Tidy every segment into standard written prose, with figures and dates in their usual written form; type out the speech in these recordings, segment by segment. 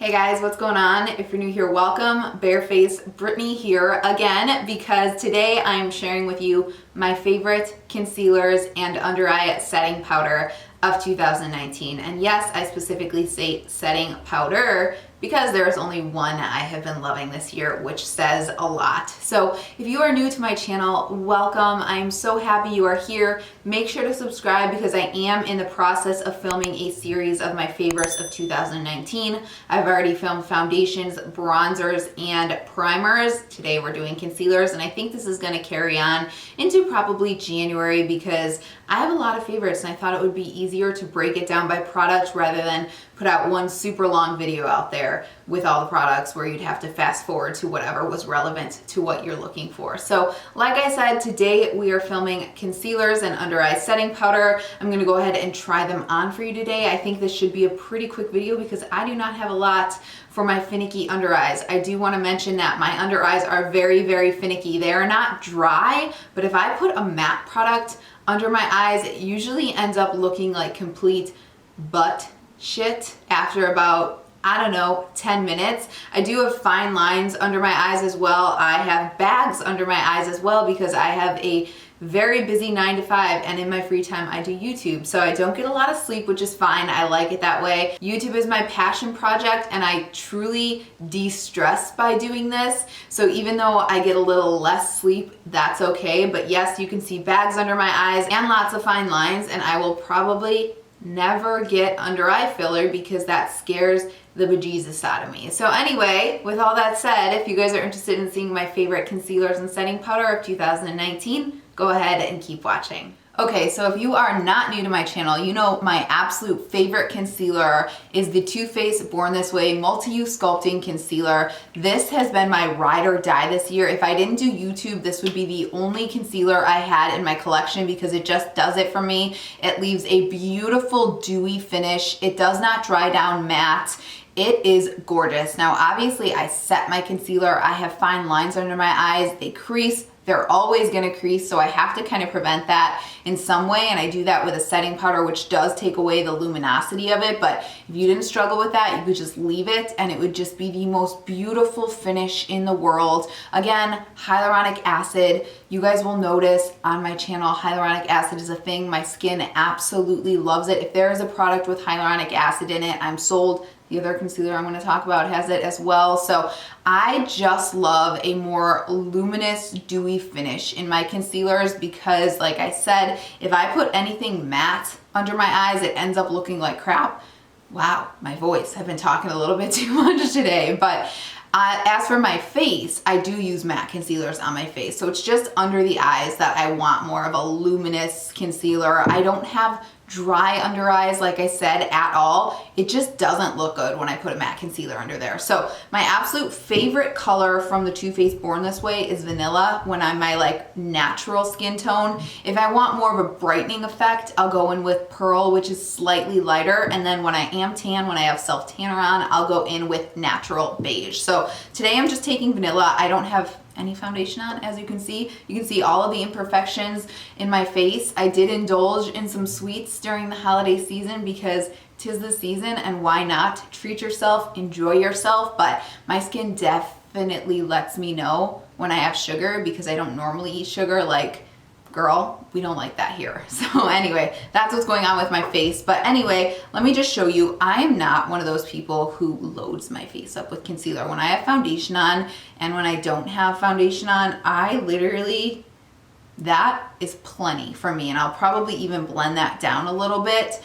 Hey guys, what's going on? If you're new here, welcome. Bareface Brittany here again because today I'm sharing with you my favorite concealers and under eye setting powder of 2019. And yes, I specifically say setting powder because there's only one I have been loving this year, which says a lot. So if you are new to my channel, welcome. I'm so happy you are here. Make sure to subscribe because I am in the process of filming a series of my favorites of 2019. I've already filmed foundations, bronzers, and primers. Today we're doing concealers, and I think this is gonna carry on into probably January because I have a lot of favorites and I thought it would be easier to break it down by product rather than put out one super long video out there with all the products where you'd have to fast forward to whatever was relevant to what you're looking for. So like I said, today we are filming concealers and under eye setting powder. I'm gonna go ahead and try them on for you today. I think this should be a pretty quick video because I do not have a lot for my finicky under eyes. I do want to mention that my under eyes are very, very finicky. They are not dry, but if I put a matte product under my eyes, it usually ends up looking like complete butt shit after about, I don't know, 10 minutes. I do have fine lines under my eyes as well. I have bags under my eyes as well because I have a very busy 9 to 5, and in my free time I do YouTube. So I don't get a lot of sleep, which is fine. I like it that way. YouTube is my passion project and I truly de-stress by doing this. So even though I get a little less sleep, that's okay. But yes, you can see bags under my eyes and lots of fine lines, and I will probably never get under eye filler because that scares the bejesus out of me. So anyway, with all that said, if you guys are interested in seeing my favorite concealers and setting powder of 2019, go ahead and keep watching. Okay, so if you are not new to my channel, you know my absolute favorite concealer is the Too Faced Born This Way Multi-Use Sculpting Concealer. This has been my ride or die this year. If I didn't do YouTube, this would be the only concealer I had in my collection because it just does it for me. It leaves a beautiful dewy finish. It does not dry down matte. It is gorgeous. Now, obviously, I set my concealer. I have fine lines under my eyes. They crease. They're always gonna crease, so I have to kind of prevent that in some way, and I do that with a setting powder, which does take away the luminosity of it, but if you didn't struggle with that, you could just leave it, and it would just be the most beautiful finish in the world. Again, hyaluronic acid. You guys will notice on my channel, hyaluronic acid is a thing. My skin absolutely loves it. If there is a product with hyaluronic acid in it, I'm sold. The other concealer I'm going to talk about has it as well. So I just love a more luminous, dewy finish in my concealers because, like I said, if I put anything matte under my eyes, it ends up looking like crap. Wow, my voice. I've been talking a little bit too much today, but as for my face, I do use matte concealers on my face. So it's just under the eyes that I want more of a luminous concealer. I don't have dry under eyes, like I said, at all. It just doesn't look good when I put a matte concealer under there. So my absolute favorite color from the Too Faced Born This Way is vanilla when I'm my like natural skin tone. If I want more of a brightening effect, I'll go in with pearl, which is slightly lighter. And then when I am tan, when I have self tanner on, I'll go in with natural beige. So today I'm just taking vanilla. I don't have any foundation on, as you can see. You can see all of the imperfections in my face. I did indulge in some sweets during the holiday season because 'tis the season and why not? Treat yourself, enjoy yourself, but my skin definitely lets me know when I have sugar because I don't normally eat sugar. Like, girl, we don't like that here. So anyway, that's what's going on with my face. But anyway, let me just show you, I am not one of those people who loads my face up with concealer. When I have foundation on and when I don't have foundation on, I literally, that is plenty for me. And I'll probably even blend that down a little bit.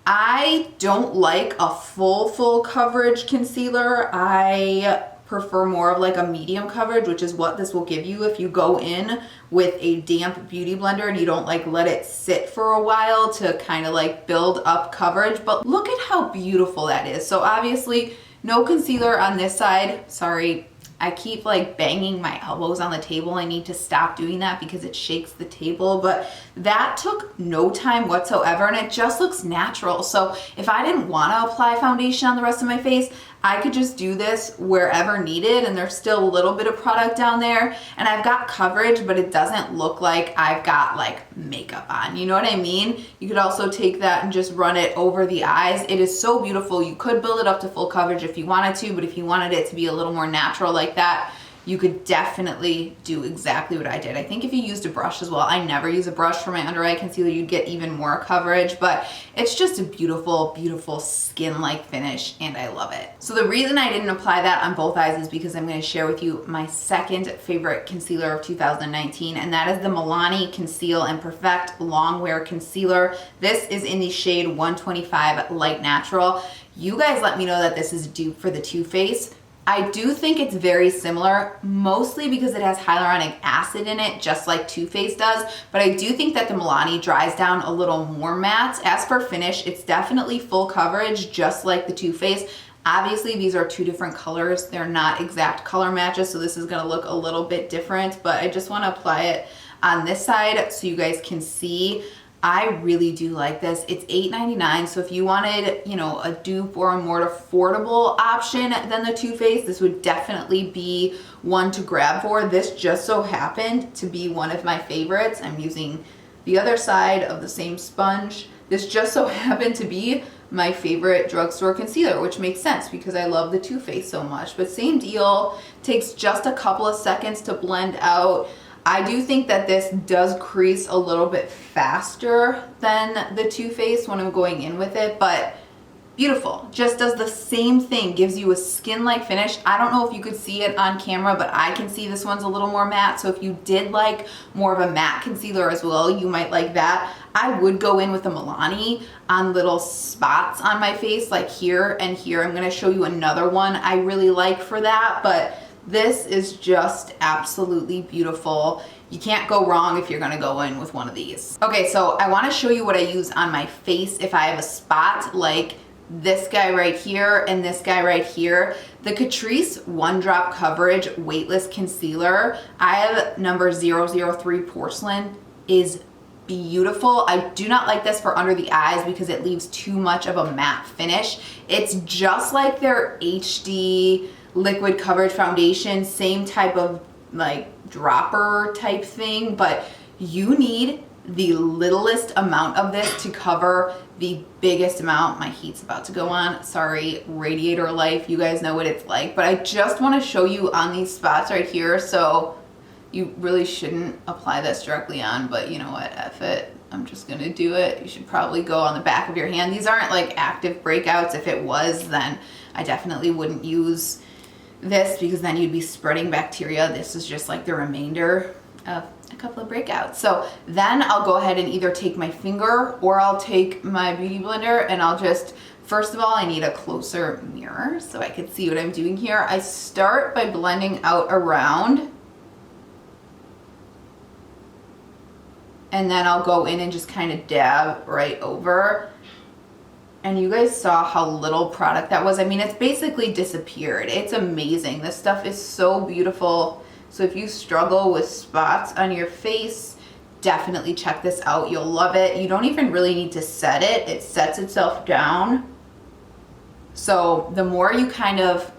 I don't like a full coverage concealer. I prefer more of like a medium coverage, which is what this will give you if you go in with a damp beauty blender and you don't like let it sit for a while to kind of like build up coverage. But look at how beautiful that is. So obviously no concealer on this side. Sorry, I keep like banging my elbows on the table. I need to stop doing that because it shakes the table, but that took no time whatsoever and it just looks natural. So if I didn't want to apply foundation on the rest of my face, I could just do this wherever needed, and there's still a little bit of product down there, and I've got coverage, but it doesn't look like I've got like makeup on. You know what I mean? You could also take that and just run it over the eyes. It is so beautiful. You could build it up to full coverage if you wanted to, but if you wanted it to be a little more natural like that, you could definitely do exactly what I did. I think if you used a brush as well, I never use a brush for my under eye concealer, you'd get even more coverage, but it's just a beautiful, beautiful skin-like finish, and I love it. So the reason I didn't apply that on both eyes is because I'm gonna share with you my second favorite concealer of 2019, and that is the Milani Conceal and Perfect Long Wear Concealer. This is in the shade 125 Light Natural. You guys let me know that this is a dupe for the Too Faced. I do think it's very similar, mostly because it has hyaluronic acid in it, just like Too Faced does, but I do think that the Milani dries down a little more matte. As for finish, it's definitely full coverage, just like the Too Faced. Obviously, these are two different colors. They're not exact color matches, so this is gonna look a little bit different, but I just wanna apply it on this side so you guys can see. I really do like this. It's $8.99, so if you wanted, you know, a dupe or a more affordable option than the Too Faced, this would definitely be one to grab for. This just so happened to be one of my favorites. I'm using the other side of the same sponge. This just so happened to be my favorite drugstore concealer, which makes sense because I love the Too Faced so much. But same deal, takes just a couple of seconds to blend out. I do think that this does crease a little bit faster than the Too Faced when I'm going in with it, but beautiful. Just does the same thing, gives you a skin-like finish. I don't know if you could see it on camera, but I can see this one's a little more matte, so if you did like more of a matte concealer as well, you might like that. I would go in with the Milani on little spots on my face, like here and here. I'm gonna show you another one I really like for that, but this is just absolutely beautiful. You can't go wrong if you're gonna go in with one of these. Okay, so I wanna show you what I use on my face if I have a spot like this guy right here and this guy right here. The Catrice One Drop Coverage Weightless Concealer, I have number 003 Porcelain, is beautiful. I do not like this for under the eyes because it leaves too much of a matte finish. It's just like their HD liquid coverage foundation, same type of like dropper type thing, but you need the littlest amount of this to cover the biggest amount. My heat's about to go on. Sorry, radiator life. You guys know what it's like, but I just want to show you on these spots right here. So you really shouldn't apply this directly on, but you know what, F it. I'm just gonna do it. You should probably go on the back of your hand. These aren't like active breakouts. If it was, then I definitely wouldn't use this because then you'd be spreading bacteria. This is just like the remainder of a couple of breakouts. So then I'll go ahead and either take my finger or I'll take my beauty blender and I'll just, first of all, I need a closer mirror so I can see what I'm doing here. I start by blending out around, and then I'll go in and just kind of dab right over. And you guys saw how little product that was. I mean, it's basically disappeared. It's amazing. This stuff is so beautiful. So if you struggle with spots on your face, definitely check this out. You'll love it. You don't even really need to set it. It sets itself down. So the more you kind of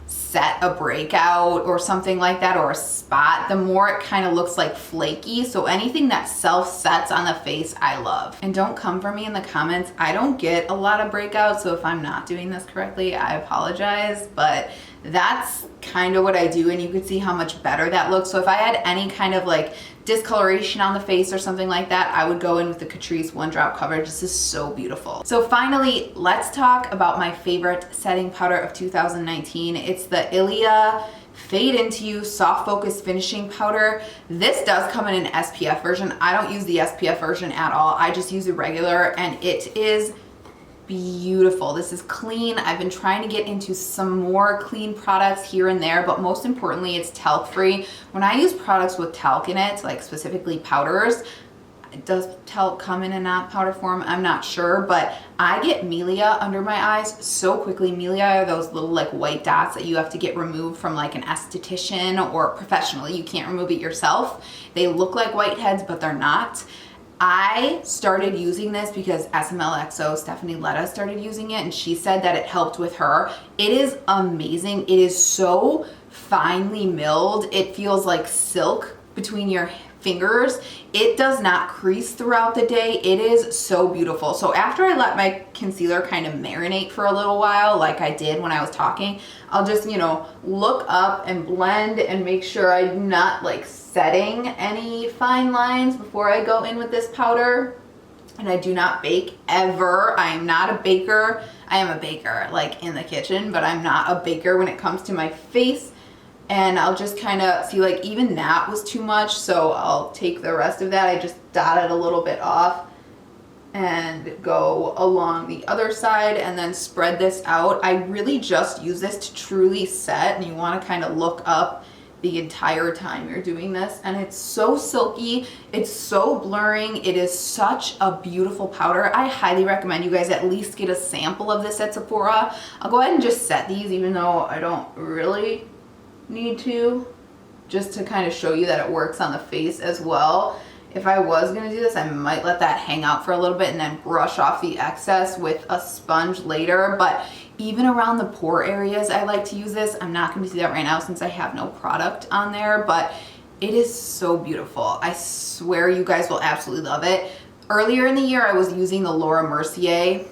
set a breakout or something like that, or a spot, the more it kind of looks like flaky. So anything that self-sets on the face, I love. And don't come for me in the comments. I don't get a lot of breakouts, so if I'm not doing this correctly, I apologize, but that's kind of what I do, and you can see how much better that looks. So if I had any kind of like discoloration on the face or something like that, I would go in with the Catrice One Drop Coverage. This is so beautiful. So finally, let's talk about my favorite setting powder of 2019. It's the Ilia Fade Into You Soft Focus Finishing Powder. This does come in an SPF version. I don't use the SPF version at all. I just use the regular, and it is beautiful. This is clean. I've been trying to get into some more clean products here and there, but most importantly, it's talc free. When I use products with talc in it, like specifically powders, does talc come in a not powder form? I'm not sure, but I get melia under my eyes so quickly. Melia are those little like white dots that you have to get removed from like an esthetician or professionally. You can't remove it yourself. They look like whiteheads, but they're not. I started using this because SMLXO, Stephanie Letta, started using it, and she said that it helped with her. It is amazing. It is so finely milled. It feels like silk between your fingers. It does not crease throughout the day. It is so beautiful. So after I let my concealer kind of marinate for a little while, like I did when I was talking, I'll just, you know, look up and blend and make sure I'm not like setting any fine lines before I go in with this powder. And I do not bake ever. I am not a baker. I am a baker like in the kitchen, but I'm not a baker when it comes to my face. And I'll just kind of see, like, even that was too much, so I'll take the rest of that. I just dot it a little bit off and go along the other side and then spread this out. I really just use this to truly set, and you want to kind of look up the entire time you're doing this. And it's so silky, it's so blurring, it is such a beautiful powder. I highly recommend you guys at least get a sample of this at Sephora. I'll go ahead and just set these, even though I don't really need to, just to kind of show you that it works on the face as well. If I was going to do this, I might let that hang out for a little bit and then brush off the excess with a sponge later. But even around the pore areas, I like to use this. I'm not going to do that right now since I have no product on there, but it is so beautiful. I swear you guys will absolutely love it. Earlier in the year, I was using the Laura Mercier,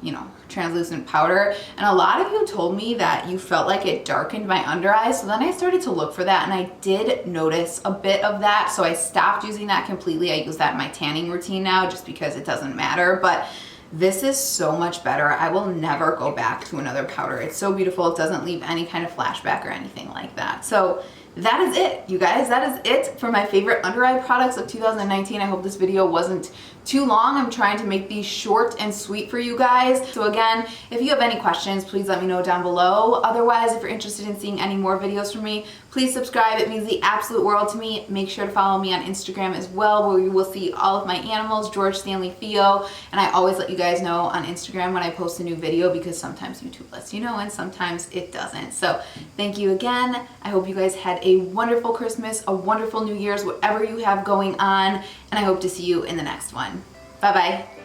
you know, translucent powder, and a lot of you told me that you felt like it darkened my under eyes. So then I started to look for that, and I did notice a bit of that, so I stopped using that completely. I use that in my tanning routine now just because it doesn't matter, but this is so much better. I will never go back to another powder. It's so beautiful. It doesn't leave any kind of flashback or anything like that. So that is it, you guys. That is it for my favorite under eye products of 2019. I hope this video wasn't too long. I'm trying to make these short and sweet for you guys. So again, if you have any questions, please let me know down below. Otherwise, if you're interested in seeing any more videos from me, please subscribe. It means the absolute world to me. Make sure to follow me on Instagram as well, where you will see all of my animals, George, Stanley, Theo. And I always let you guys know on Instagram when I post a new video, because sometimes YouTube lets you know and sometimes it doesn't. So thank you again. I hope you guys had a wonderful Christmas, a wonderful New Year's, whatever you have going on, and I hope to see you in the next one. Bye-bye.